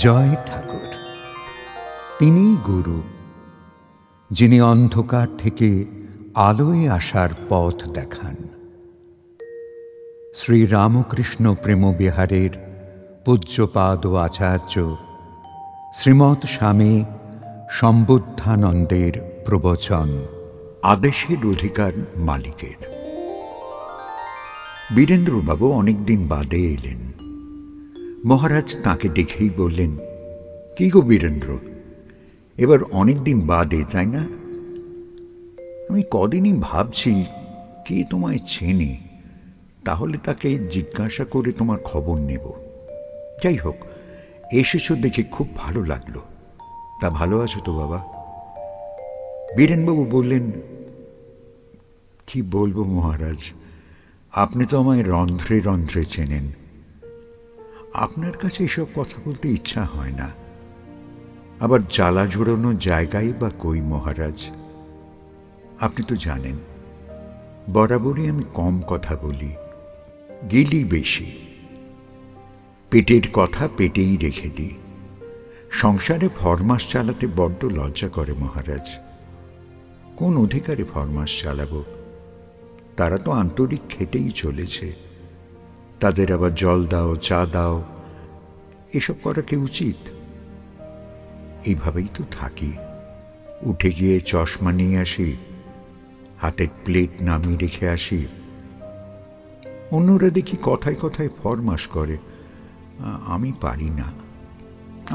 জয় ঠাকুর। তিনিই গুরু, যিনি অন্ধকার থেকে আলোয় আসার পথ দেখান। শ্রী রামকৃষ্ণ প্রেমবিহারের পূজ্যপাদ আচার্য শ্রীমৎ স্বামী সম্বুদ্ধানন্দের প্রবচন আদেশের অধিকার মালিকের। বীরেন্দ্রবাবু অনেকদিন বাদে এলেন। মহারাজ তাকে দেখেই বললেন, কি গো বীরেন্দ্র, এবার অনেকদিন বাদে, তাই না? আমি কদিনই ভাবছি কে তোমায় চেনে, তাহলে তাকে জিজ্ঞাসা করে তোমার খবর নেব। যাই হোক, এসেছো দেখে খুব ভালো লাগলো। তা ভালো আছো তো বাবা? বীরেনবাবু বললেন, কি বলবো মহারাজ, আপনি তো আমায় রন্ধ্রে রন্ধ্রে চেনেন। আপনার কাছে এসব কথা বলতে ইচ্ছা হয় না, আবার জ্বালা জোড়ানোর জায়গায় বা কই মহারাজ। আপনি তো জানেন বরাবরই আমি কম কথা বলি, গিলি বেশি। পেটের কথা পেটেই রেখে দিই। সংসারে ফরমাস চালাতে বড্ড লজ্জা করে মহারাজ। কোন অধিকারে ফরমাস চালাবো? তারা তো আন্তরিক খেটেই চলেছে। তাদের আবার জল দাও, চা দাও, এসব করা কি উচিত? এইভাবেই তো থাকি। উঠে গিয়ে চশমা নিয়ে আসি, হাতের প্লেট নামিয়ে রেখে আসি। অন্যরা দেখি কথায় কথায় ফরমাস করে, আমি পারি না।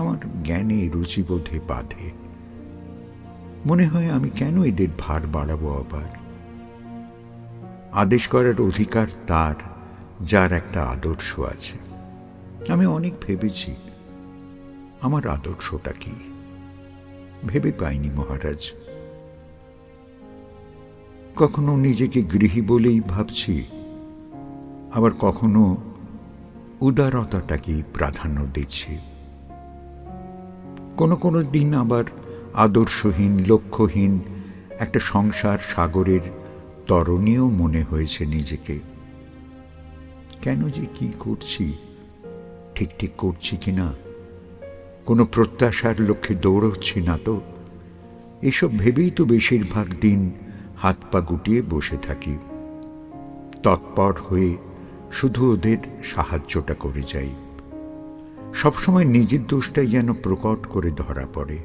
আমার জ্ঞানে রুচিবোধে বাধে। মনে হয় আমি কেন এদের ভার বাড়াবো আবার? আদেশ করার অধিকার তার, যার একটা আদর্শ আছে। আমি অনেক ভেবেছি আমার আদর্শটা কি, ভেবে পাইনি মহারাজ। কখনো নিজেকে গৃহী বলেই ভাবছি, আবার কখনো উদারতাটাকেই প্রাধান্য দিচ্ছি। কোনো কোনো দিন আবার আদর্শহীন, লক্ষ্যহীন একটা সংসার সাগরের তরণীও মনে হয়েছে নিজেকে। কেন যে কি করছি, ঠিক ঠিক করছি কিনা, কোনো প্রত্যাশার লক্ষ্যে দৌড়চ্ছি না তো? এসব ভেবেই তো বেশিরভাগ দিন হাত পা গুটিয়ে বসে থাকি, তৎপর হয়ে শুধু ওদের সাহায্যটা করে যাই। সবসময় নিজের দোষটাই যেন প্রকট করে ধরা পড়ে।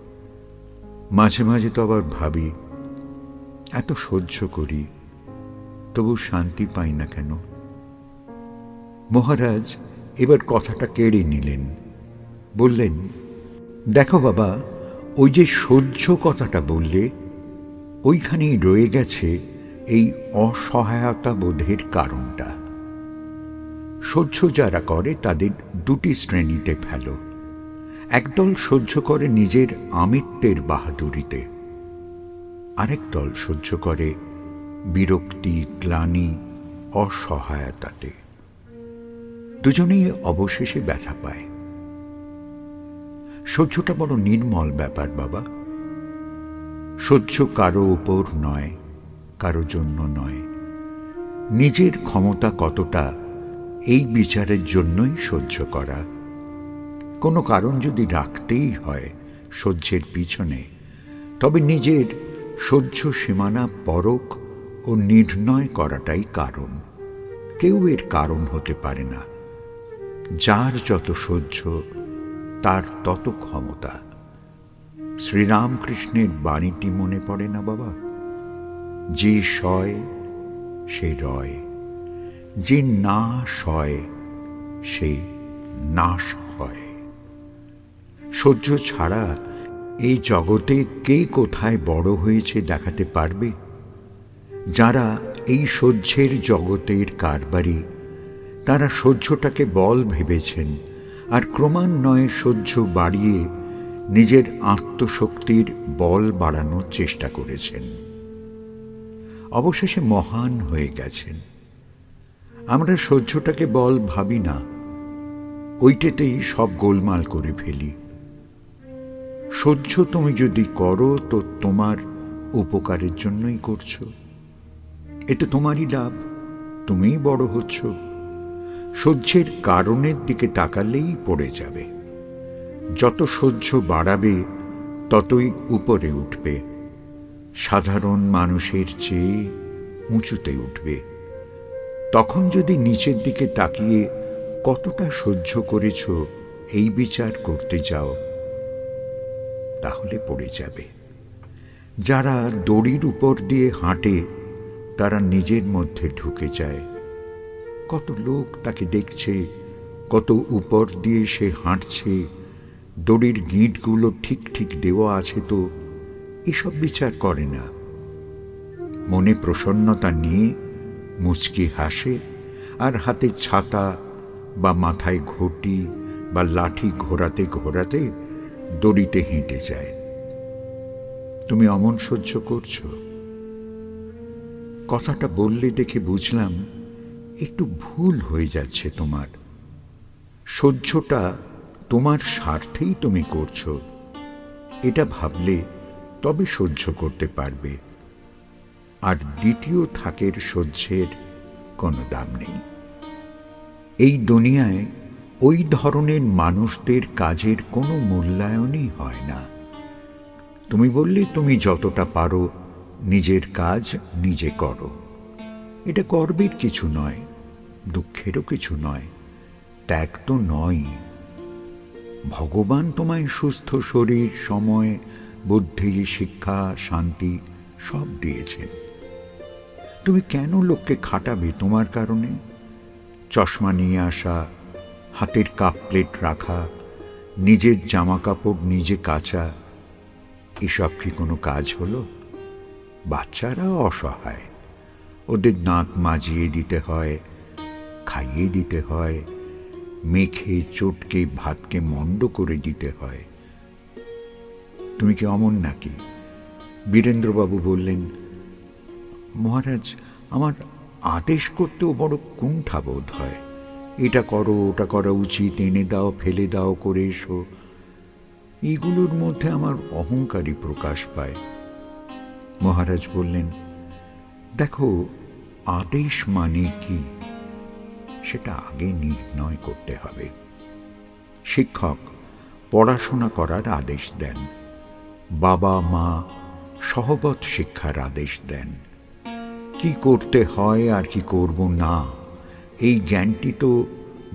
মাঝে মাঝে তো আবার ভাবি, এত সহ্য করি, তবু শান্তি পাই না কেন? মহারাজ এবার কথাটা কেড়ে নিলেন। বললেন, দেখো বাবা, ওই যে সহ্য কথাটা বললে, ওইখানেই রয়ে গেছে এই অসহায়তা বোধের কারণটা। সহ্য যারা করে তাদের দুটি শ্রেণীতে ফেলো। একদল সহ্য করে নিজের আমিত্বের বাহাদুরিতে, আরেক দল সহ্য করে বিরক্তি, গ্লানি, অসহায়তাতে। দুজনেই অবশেষে ব্যথা পায়। সহ্যটা বড় নির্মল ব্যাপার বাবা। সহ্য কারো উপর নয়, কারো জন্য নয়। নিজের ক্ষমতা কতটা, এই বিচারের জন্যই সহ্য করা। কোনো কারণ যদি রাখতেই হয় সহ্যের পিছনে, তবে নিজের সহ্য সীমানা পরখ ও নির্ণয় করাটাই কারণ। কেউ এর কারণ হতে পারে না। যার যত সহ্য, তার তত ক্ষমতা। শ্রীরামকৃষ্ণের বাণীটি মনে পড়ে না বাবা? যে সয় সে রয়, যে না সয় সে নাশ হয়। সহ্য ছাড়া এই জগতে কে কোথায় বড় হয়েছে দেখাতে পারবে? যারা এই সহ্যের জগতের কারবারি, তারা সহ্যটাকে বল ভেবেছেন, আর ক্রমান্বয়ে সহ্য বাড়িয়ে নিজের আত্মশক্তির বল বাড়ানোর চেষ্টা করেছেন। অবশেষে মহান হয়ে গেছেন। আমরা সহ্যটাকে বল ভাবি না, ওইটাতেই সব গোলমাল করে ফেলি। সহ্য তুমি যদি করো তো তোমার উপকারের জন্যই করছো, এতে তোমারই লাভ, তুমিই বড় হচ্ছ। সহ্যের কারণের দিকে তাকালেই পড়ে যাবে। যত সহ্য বাড়াবে ততই উপরে উঠবে, সাধারণ মানুষের চেয়ে উঁচুতে উঠবে। তখন যদি নিচের দিকে তাকিয়ে কতটা সহ্য করেছ এই বিচার করতে যাও, তাহলে পড়ে যাবে। যারা দড়ির উপর দিয়ে হাঁটে তারা নিজের মধ্যে ঢুকে যায়। কত লোক তাকে দেখছে, কত উপর দিয়ে সে হাঁটছে, দড়ির গিঁটগুলো ঠিক ঠিক দেওয়া আছে তো, এসব বিচার করে না। মনে প্রসন্নতা নিয়ে মুচকি হাসে আর হাতে ছাতা বা মাথায় ঘটি বা লাঠি ঘোরাতে ঘোরাতে দড়িতে হেঁটে যায়। তুমি অমন সহ্য করছো? কথাটা বললে দেখে বুঝলাম একটু ভুল হয়ে যাচ্ছে তোমার। সহ্যটা তোমার স্বার্থেই তুমি করছো, এটা ভাবলে তবে সহ্য করতে পারবে। আর দ্বিতীয় থাকের সহ্যের কোনো দাম নেই। এই দুনিয়ায় ওই ধরনের মানুষদের কাজের কোনো মূল্যায়নই হয় না। তুমি বললে তুমি যতটা পারো নিজের কাজ নিজে করো, এটা গর্বের কিছু নয়, দুঃখেরও কিছু নয়, ত্যাগ তো নয়। ভগবান তোমায় সুস্থ শরীর, সময়, বুদ্ধি, শিক্ষা, শান্তি সব দিয়েছেন। তুমি কেন লোককে খাটাবে তোমার কারণে? চশমা নিয়ে আসা, হাতের কাপ প্লেট রাখা, নিজের জামা কাপড় নিজে কাচা, এসব কি কোনো কাজ হলো? বাচ্চারা অসহায়, ওদের দাঁত মাজিয়ে দিতে হয়, খাইয়ে দিতে হয়, মেখে চটকে ভাতকে মন্ড করে দিতে হয়। তুমি কি অমন নাকি? বীরেন্দ্রবাবু বললেন, মহারাজ, আমার আদেশ করতেও বড় কুণ্ঠা বোধ হয়। এটা করো, ওটা করা উচিত, এনে দাও, ফেলে দাও, করে এসো, এইগুলোর মধ্যে আমার অহংকারই প্রকাশ পায়। মহারাজ বললেন, দেখো, আদেশ মানে কি সেটা আগে নির্ণয় করতে হবে। শিক্ষক পড়াশোনা করার আদেশ দেন, বাবা মা সহবত শিক্ষার আদেশ দেন। কি করতে হয় আর কি করব না, এই জ্ঞানটি তো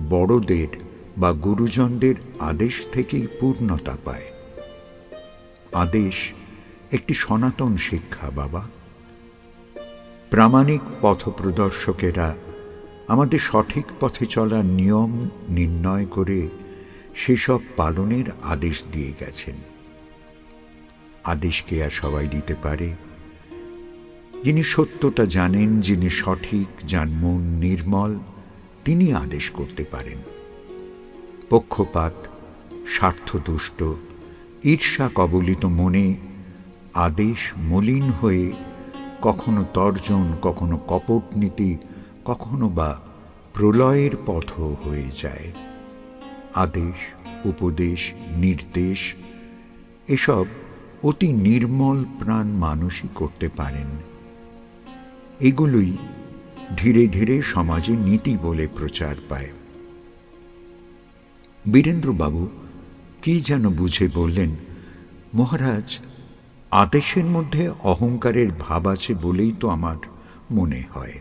বড়দের বা গুরুজনদের আদেশ থেকেই পূর্ণতা পায়। আদেশ একটি সনাতন শিক্ষা বাবা। প্রামাণিক পথপ্রদর্শকেরা আমাদের সঠিক পথে চলার নিয়ম নির্ণয় করে সেসব পালনের আদেশ দিয়ে গেছেন। আদেশকে আর সবাই দিতে পারে? যিনি সত্যটা জানেন, যিনি সঠিক, যার মন নির্মল, তিনি আদেশ করতে পারেন। পক্ষপাত, স্বার্থদুষ্ট, ঈর্ষা কবলিত মনে আদেশ মলিন হয়ে কখনো তর্জন, কখনো কপটনীতি, কখনো বা প্রলয়ের পথ হয়ে যায়। আদেশ, উপদেশ, নির্দেশ এসব অতি নির্মল প্রাণ মানুষই করতে পারেন। এগুলোই ধীরে ধীরে সমাজে নীতি বলে প্রচার পায়। বীরেন্দ্রবাবু কি যেন বুঝে বললেন, মহারাজ, আদেশের মধ্যে অহংকারের ভাব আছে বলেই তো আমার মনে হয়।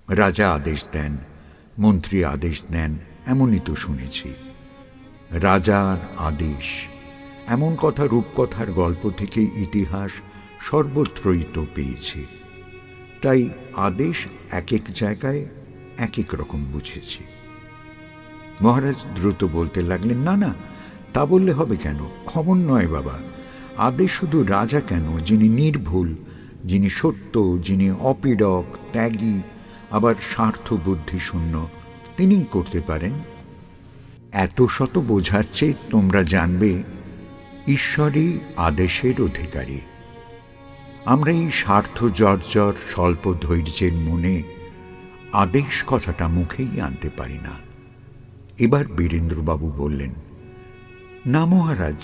রাজা আদেশ দেন, মন্ত্রী আদেশ দেন, এমনই তো শুনেছি। রাজার আদেশ, এমন কথা রূপকথার গল্প থেকে ইতিহাস সর্বত্রই তো পেয়েছি। তাই আদেশ এক এক জায়গায় এক এক রকম বুঝেছি। মহারাজ দ্রুত বলতে লাগলেন, না না, তা বললে হবে কেন? খবর নয় বাবা, আদেশ শুধু রাজা কেন, যিনি নির্ভুল, যিনি সত্য, যিনি অপীড়ক, ত্যাগী, আবার স্বার্থ বুদ্ধি শূন্য, তিনিই করতে পারেন। এত শত বোঝার চেয়ে তোমরা জানবে ঈশ্বরই আদেশের অধিকারী। আমরা এই স্বার্থ জর্জর স্বল্প ধৈর্যের মনে আদেশ কথাটা মুখেই আনতে পারি না। এবার বীরেন্দ্রবাবু বললেন, না মহারাজ,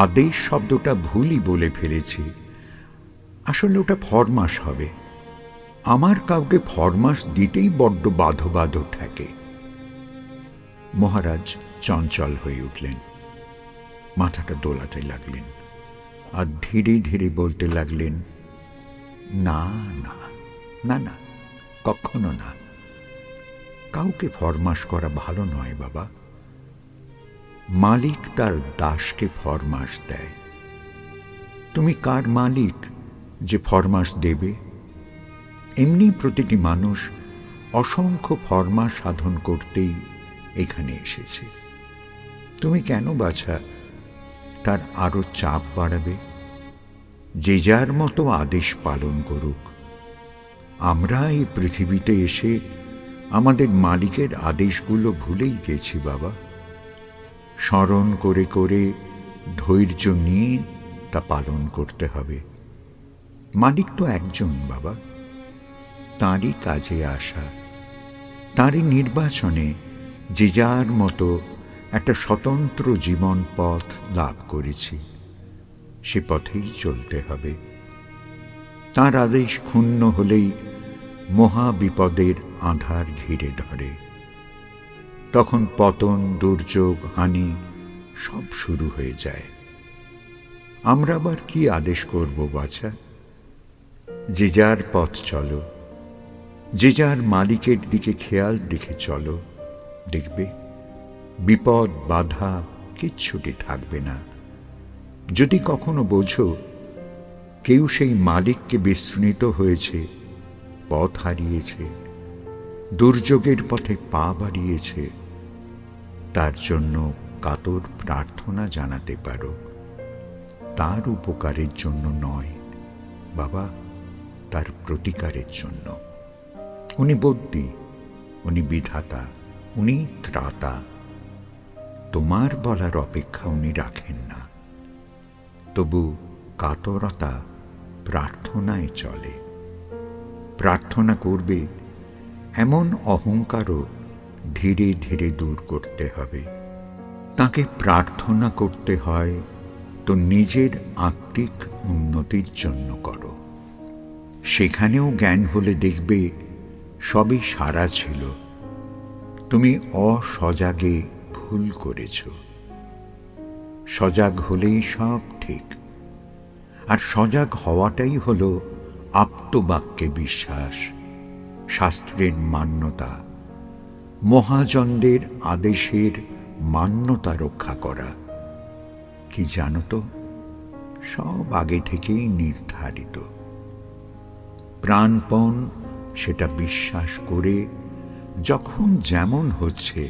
আদেশ শব্দটা ভুলই বলে ফেলেছি। আসলে ওটা ফরমাস হবে। আমার কাউকে ফরমাস দিতেই বড্ড বাধো বাধো ঠেকে। মহারাজ চঞ্চল হয়ে উঠলেন। মাথাটা দোলাতে লাগলেন আর ধীরে ধীরে বলতে লাগলেন, না না না না, কখনো না। কাউকে ফরমাস করা ভালো নয় বাবা। মালিক তার দাসকে ফরমাস দেয়। তুমি কার মালিক যে ফরমাস দেবে? এমনি প্রতিটি মানুষ অসংখ্য ফরমাস সাধন করতেই এখানে এসেছে। তুমি কেন বাছা তার আরো চাপ বাড়াবে? যে যার মতো আদেশ পালন করুক। আমরা এই পৃথিবীতে এসে আমাদের মালিকের আদেশগুলো ভুলেই গেছি বাবা। স্মরণ করে করে ধৈর্য নিয়ে তা পালন করতে হবে। মালিক তো একজন বাবা, তাঁরই কাজে আসা, তাঁরই নির্বাচনে যে যার মতো একটা স্বতন্ত্র জীবন পথ লাভ করেছি, সে পথেই চলতে হবে। তাঁর আদেশ ক্ষুণ্ণ হলেই মহা বিপদের আঁধার ঘিরে ধরে। তখন পতন, দুর্যোগ, হানি সব শুরু হয়ে যায়। আমরা আবার কি আদেশ করব বাছা? যে যার পথ চলো, যে যার মালিকের দিকে খেয়াল রেখে চলো, দেখবে বিপদ বাধা কিচ্ছুটি থাকবে না। যদি কখনো বোঝো কেউ সেই মালিককে বিস্মৃত হয়েছে, পথ হারিয়েছে, দুর্যোগের পথে পা বাড়িয়েছে, তার জন্য কাতর প্রার্থনা জানাতে পারো। তার উপকারের জন্য নয় বাবা, তার প্রতিকারের জন্য। উনি বদ্যি, উনি বিধাতা, উনি ত্রাতা। তোমার বলার অপেক্ষা উনি রাখেন না। তবু কাতরতা প্রার্থনায় চলে। প্রার্থনা করবে এমন অহংকারও ধীরে ধীরে দূর করতে হবে। তাকে প্রার্থনা করতে হয় তো নিজের আত্মিক উন্নতির জন্য করো। সেখানেও জ্ঞান হলে দেখবে সবই সারা ছিল, তুমি অসজাগে ভুল করেছ। সজাগ হলেই সব ঠিক। আর সজাগ হওয়াটাই হল আপ্তবাক্যে বিশ্বাস, শাস্ত্রের মান্যতা, মহাজনদের আদেশের মান্যতা রক্ষা করা। কি জানো তো, সব আগে থেকেই নির্ধারিত। প্রাণপণ সেটা বিশ্বাস করে যখন যেমন হচ্ছে,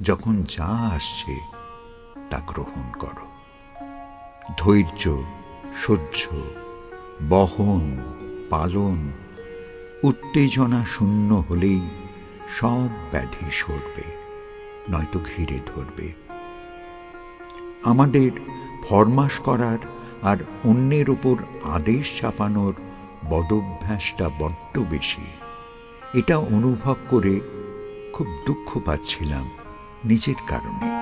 যখন যা আসছে তা গ্রহণ করো। ধৈর্য, সহ্য, বহন, পালন, উত্তেজনা শূন্য হলেই সব ব্যাধি সরবে, নয়তো ঘিরে ধরবে। আমাদের ফরমাস করার আর অন্যের উপর আদেশ চাপানোর বদভ্যাসটা বড্ড বেশি। এটা অনুভব করে খুব দুঃখ পাচ্ছিলাম নিজের কারণে।